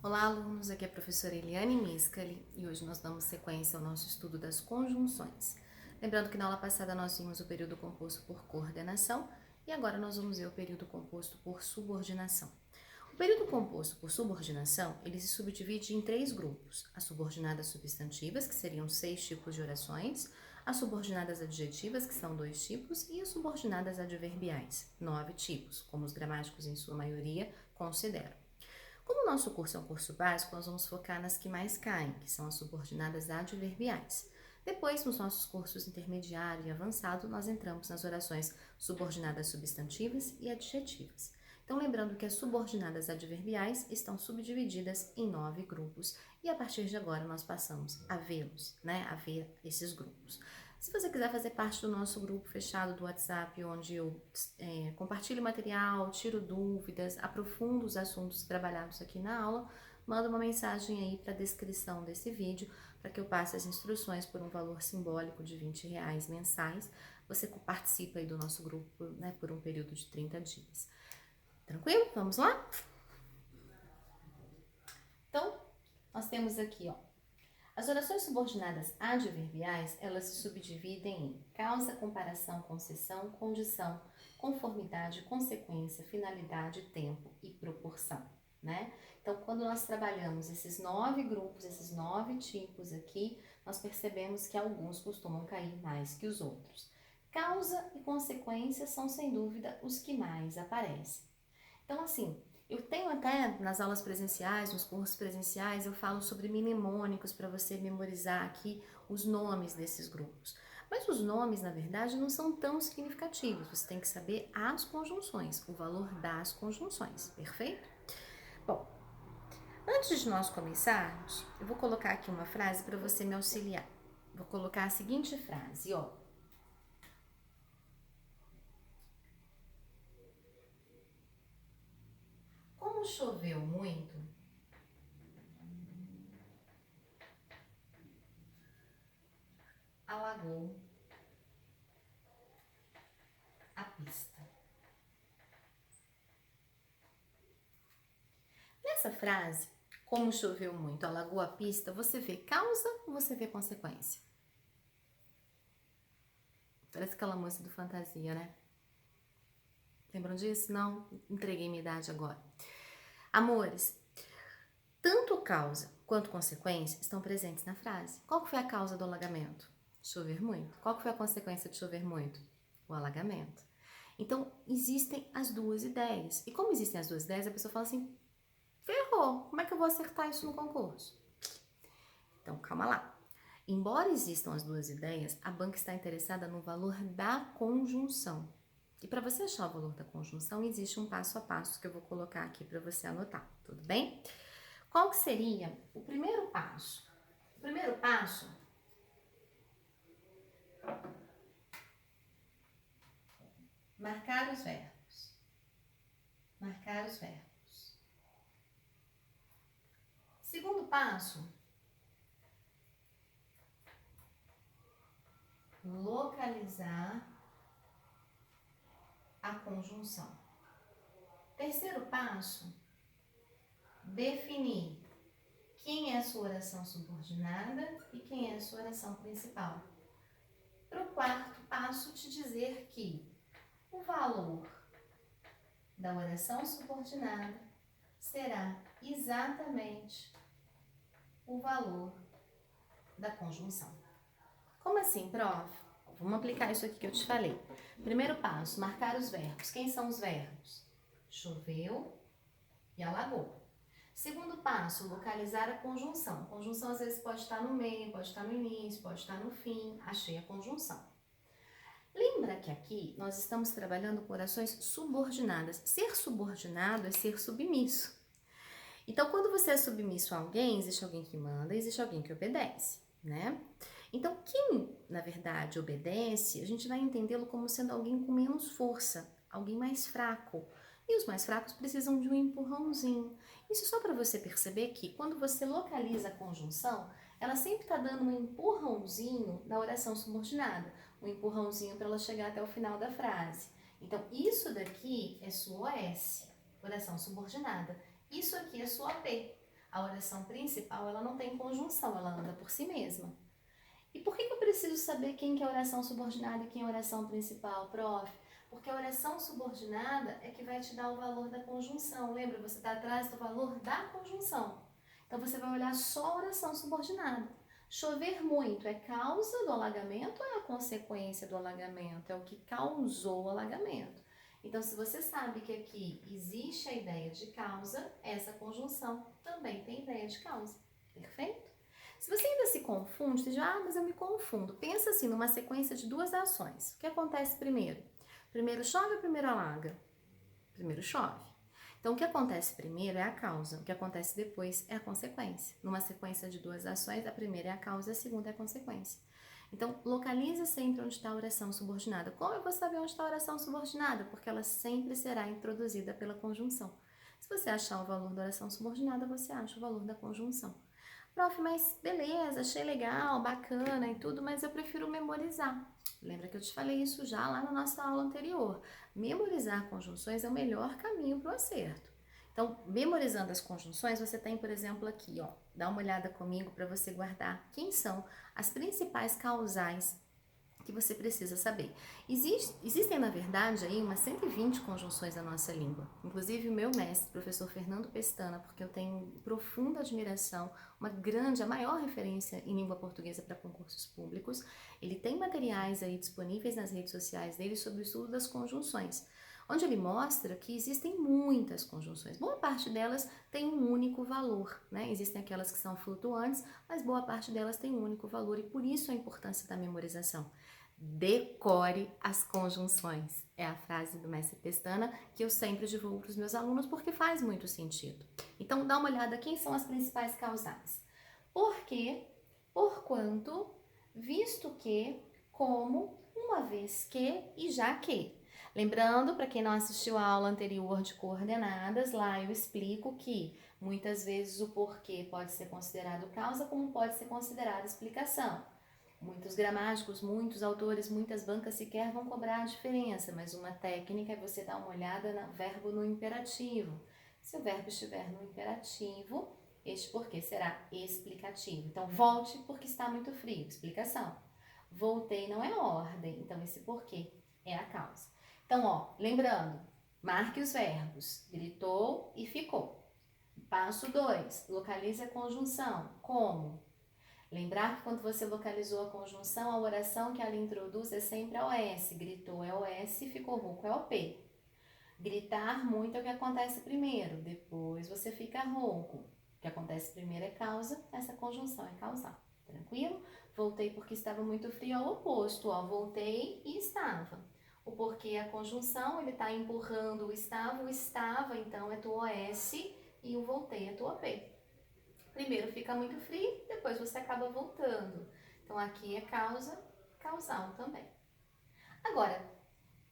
Olá, alunos! Aqui é a professora Eliane Miscali e hoje nós damos sequência ao nosso estudo das conjunções. Lembrando que na aula passada nós vimos o período composto por coordenação e agora nós vamos ver o período composto por subordinação. O período composto por subordinação, ele se subdivide em três grupos: as subordinadas substantivas, que seriam 6 tipos de orações, as subordinadas adjetivas, que são 2 tipos, e as subordinadas adverbiais, 9 tipos, como os gramáticos em sua maioria consideram. Como o nosso curso é um curso básico, nós vamos focar nas que mais caem, que são as subordinadas adverbiais. Depois, nos nossos cursos intermediário e avançado, nós entramos nas orações subordinadas substantivas e adjetivas. Então, lembrando que as subordinadas adverbiais estão subdivididas em 9 grupos e a partir de agora nós passamos a vê-los, a ver esses grupos. Se você quiser fazer parte do nosso grupo fechado do WhatsApp, onde eu compartilho material, tiro dúvidas, aprofundo os assuntos trabalhados aqui na aula, manda uma mensagem aí para a descrição desse vídeo, para que eu passe as instruções por um valor simbólico de R$ 20 mensais. Você participa aí do nosso grupo, por um período de 30 dias. Tranquilo? Vamos lá? Então, nós temos aqui, as orações subordinadas adverbiais, elas se subdividem em causa, comparação, concessão, condição, conformidade, consequência, finalidade, tempo e proporção, Então, quando nós trabalhamos esses 9 grupos, esses 9 tipos aqui, nós percebemos que alguns costumam cair mais que os outros. Causa e consequência são, sem dúvida, os que mais aparecem. Então, assim, eu tenho até nas aulas presenciais, nos cursos presenciais, eu falo sobre mnemônicos para você memorizar aqui os nomes desses grupos. Mas os nomes, na verdade, não são tão significativos. Você tem que saber as conjunções, o valor das conjunções, perfeito? Bom, antes de nós começarmos, eu vou colocar aqui uma frase para você me auxiliar. Vou colocar a seguinte frase, Como choveu muito, alagou a pista. Nessa frase, como choveu muito, alagou a pista, você vê causa ou você vê consequência? Parece aquela música do Fantasia, né? Lembram disso? Não? Entreguei minha idade agora. Amores, tanto causa quanto consequência estão presentes na frase. Qual foi a causa do alagamento? Chover muito. Qual foi a consequência de chover muito? O alagamento. Então, existem as duas ideias. E como existem as duas ideias, a pessoa fala assim, ferrou, como é que eu vou acertar isso no concurso? Então, calma lá. Embora existam as duas ideias, a banca está interessada no valor da conjunção. E para você achar o valor da conjunção, existe um passo a passo que eu vou colocar aqui para você anotar, tudo bem? Qual que seria o primeiro passo? O primeiro passo, marcar os verbos. Marcar os verbos. Segundo passo, localizar a conjunção. Terceiro passo, definir quem é a sua oração subordinada e quem é a sua oração principal. Para o quarto passo, te dizer que o valor da oração subordinada será exatamente o valor da conjunção. Como assim, prof? Vamos aplicar isso aqui que eu te falei. Primeiro passo, marcar os verbos. Quem são os verbos? Choveu e alagou. Segundo passo, localizar a conjunção. Conjunção às vezes pode estar no meio, pode estar no início, pode estar no fim. Achei a conjunção. Lembra que aqui nós estamos trabalhando com orações subordinadas. Ser subordinado é ser submisso. Então, quando você é submisso a alguém, existe alguém que manda, existe alguém que obedece, Então, quem, na verdade, obedece, a gente vai entendê-lo como sendo alguém com menos força, alguém mais fraco. E os mais fracos precisam de um empurrãozinho. Isso só para você perceber que, quando você localiza a conjunção, ela sempre está dando um empurrãozinho na oração subordinada, um empurrãozinho para ela chegar até o final da frase. Então, isso daqui é sua OS, oração subordinada. Isso aqui é sua P. A oração principal, ela não tem conjunção, ela anda por si mesma. E por que eu preciso saber quem que é oração subordinada e quem é oração principal, prof? Porque a oração subordinada é que vai te dar o valor da conjunção. Lembra? Você está atrás do valor da conjunção. Então você vai olhar só a oração subordinada. Chover muito é causa do alagamento ou é a consequência do alagamento? É o que causou o alagamento. Então, se você sabe que aqui existe a ideia de causa, essa conjunção também tem ideia de causa. Perfeito? Se você ainda se confunde, você diz, mas eu me confundo. Pensa assim, numa sequência de duas ações. O que acontece primeiro? Primeiro chove ou primeiro alaga? Primeiro chove. Então, o que acontece primeiro é a causa, o que acontece depois é a consequência. Numa sequência de duas ações, a primeira é a causa e a segunda é a consequência. Então, localiza sempre onde está a oração subordinada. Como eu vou saber onde está a oração subordinada? Porque ela sempre será introduzida pela conjunção. Se você achar o valor da oração subordinada, você acha o valor da conjunção. Prof, mas beleza, achei legal, bacana e tudo, mas eu prefiro memorizar. Lembra que eu te falei isso já lá na nossa aula anterior. Memorizar conjunções é o melhor caminho para o acerto. Então, memorizando as conjunções, você tem, por exemplo, aqui, ó, dá uma olhada comigo para você guardar quem são as principais causais que você precisa saber. Existem, na verdade, aí umas 120 conjunções na nossa língua. Inclusive, o meu mestre, professor Fernando Pestana, porque eu tenho profunda admiração, a maior referência em língua portuguesa para concursos públicos, ele tem materiais aí disponíveis nas redes sociais dele sobre o estudo das conjunções, onde ele mostra que existem muitas conjunções. Boa parte delas tem um único valor, né? Existem aquelas que são flutuantes, mas boa parte delas tem um único valor e por isso a importância da memorização. Decore as conjunções. É a frase do mestre Pestana que eu sempre divulgo para os meus alunos porque faz muito sentido. Então, dá uma olhada quem são as principais causais. Por quê, por quanto, visto que, como, uma vez que e já que. Lembrando, para quem não assistiu a aula anterior de coordenadas, lá eu explico que muitas vezes o porquê pode ser considerado causa, como pode ser considerado explicação. Muitos gramáticos, muitos autores, muitas bancas sequer vão cobrar a diferença, mas uma técnica é você dar uma olhada no verbo no imperativo. Se o verbo estiver no imperativo, este porquê será explicativo. Então, volte porque está muito frio, explicação. Voltei não é ordem, então esse porquê é a causa. Então, ó, lembrando, marque os verbos, gritou e ficou. Passo 2, localize a conjunção, como? Lembrar que quando você localizou a conjunção, a oração que ela introduz é sempre a OS. Gritou é OS, ficou rouco é OP. Gritar muito é o que acontece primeiro, depois você fica rouco. O que acontece primeiro é causa, essa conjunção é causal. Tranquilo? Voltei porque estava muito frio é o oposto, ó. Voltei e estava. O porquê é a conjunção, ele está empurrando o estava, então é tua OS e o voltei é tua OP. Primeiro fica muito frio, depois você acaba voltando. Então aqui é causa, causal também. Agora,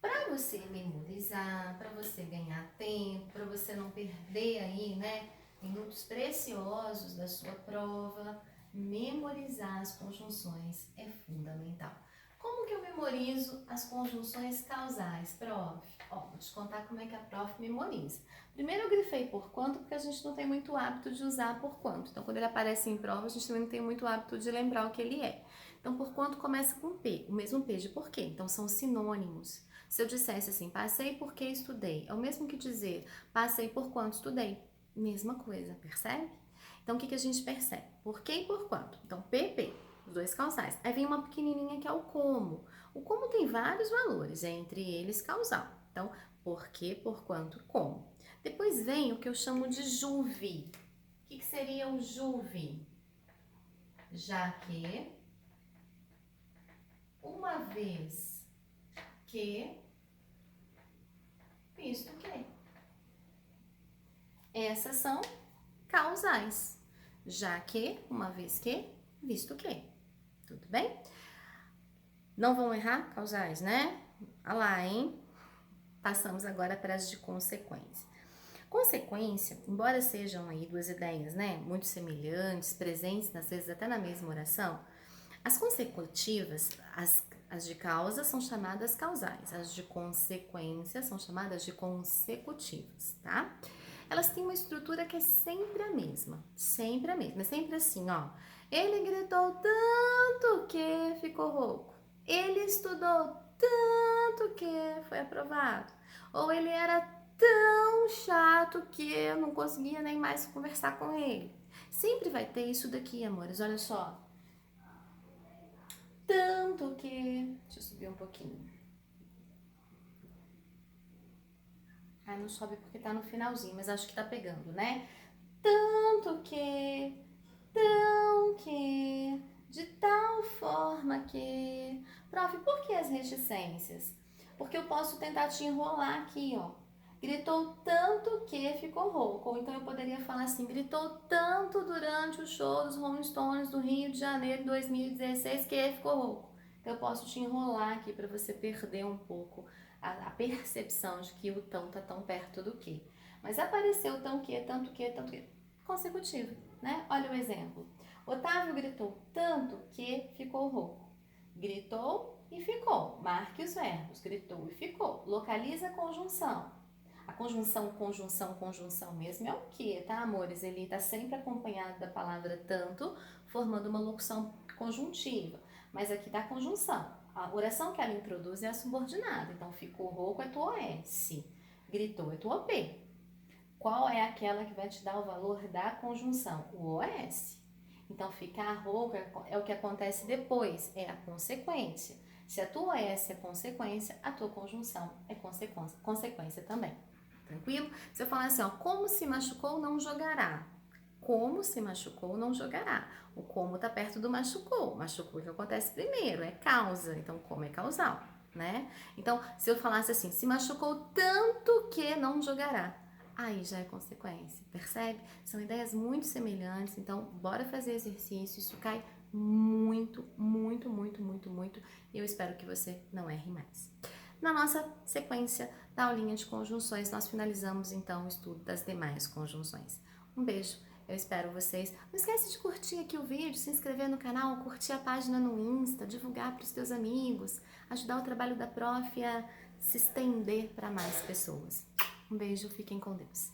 para você memorizar, para você ganhar tempo, para você não perder aí, né, minutos preciosos da sua prova, memorizar as conjunções é fundamental. Como que eu memorizo as conjunções causais, prof? Ó, vou te contar como é que a prof memoriza. Primeiro eu grifei por quanto, porque a gente não tem muito hábito de usar por quanto. Então, quando ele aparece em prova, a gente também não tem muito hábito de lembrar o que ele é. Então, por quanto começa com P, o mesmo P de porquê. Então, são sinônimos. Se eu dissesse assim, passei porque estudei, é o mesmo que dizer passei por quanto estudei. Mesma coisa, percebe? Então, o que a gente percebe? Por que e por quanto? Então, PP, os dois causais. Aí vem uma pequenininha que é o como. O como tem vários valores, entre eles causal. Então, por que, por quanto, como. Depois vem o que eu chamo de juve. O que seria o juve? Já que, uma vez que, visto que. Essas são causais. Já que, uma vez que, visto que. Tudo bem? Não vão errar causais, né? Olha lá, hein? Passamos agora para as de consequência. Consequência, embora sejam aí duas ideias, né, muito semelhantes, presentes, às vezes até na mesma oração, as consecutivas, as de causa são chamadas causais, as de consequência são chamadas de consecutivas, tá? elas têm uma estrutura que é sempre a mesma, é sempre assim, ó. Ele gritou tanto que ficou rouco. Ele estudou tanto que foi aprovado. Ou ele era tão chato que eu não conseguia nem mais conversar com ele. Sempre vai ter isso daqui, amores, olha só. Tanto que... Deixa eu subir um pouquinho. Ah, não sobe porque tá no finalzinho, mas acho que tá pegando, né? Tanto que, tão que, de tal forma que... Prof, por que as reticências? Porque eu posso tentar te enrolar aqui, ó. Gritou tanto que ficou rouco. Ou então eu poderia falar assim, gritou tanto durante o show dos Rolling Stones do Rio de Janeiro de 2016 que ficou rouco. Então eu posso te enrolar aqui para você perder um pouco a percepção de que o tão tá tão perto do que. Mas apareceu tão que, tanto que, tanto que, consecutivo, né? Olha o exemplo. Otávio gritou tanto que ficou rouco. Gritou e ficou. Marque os verbos. Gritou e ficou. Localiza a conjunção. A conjunção mesmo é o que, tá, amores? Ele está sempre acompanhado da palavra tanto, formando uma locução conjuntiva. Mas aqui tá a conjunção. A oração que ela introduz é a subordinada. Então, ficou rouco é tua OS. Gritou é tua OP. Qual é aquela que vai te dar o valor da conjunção? O OS. Então, ficar rouco é o que acontece depois, é a consequência. Se a tua OS é consequência, a tua conjunção é consequência também. Tranquilo? Se eu falar assim, ó, como se machucou, não jogará. Como se machucou, não jogará. O como tá perto do machucou. Machucou que acontece primeiro, é causa. Então, como é causal, né? Então, se eu falasse assim, se machucou tanto que não jogará. Aí já é consequência, percebe? São ideias muito semelhantes, então bora fazer exercício, isso cai muito, muito, muito, muito, muito, e eu espero que você não erre mais. Na nossa sequência da aulinha de conjunções, nós finalizamos então o estudo das demais conjunções. Um beijo, eu espero vocês. Não esquece de curtir aqui o vídeo, se inscrever no canal, curtir a página no Insta, divulgar para os teus amigos, ajudar o trabalho da prof a se estender para mais pessoas. Um beijo, fiquem com Deus.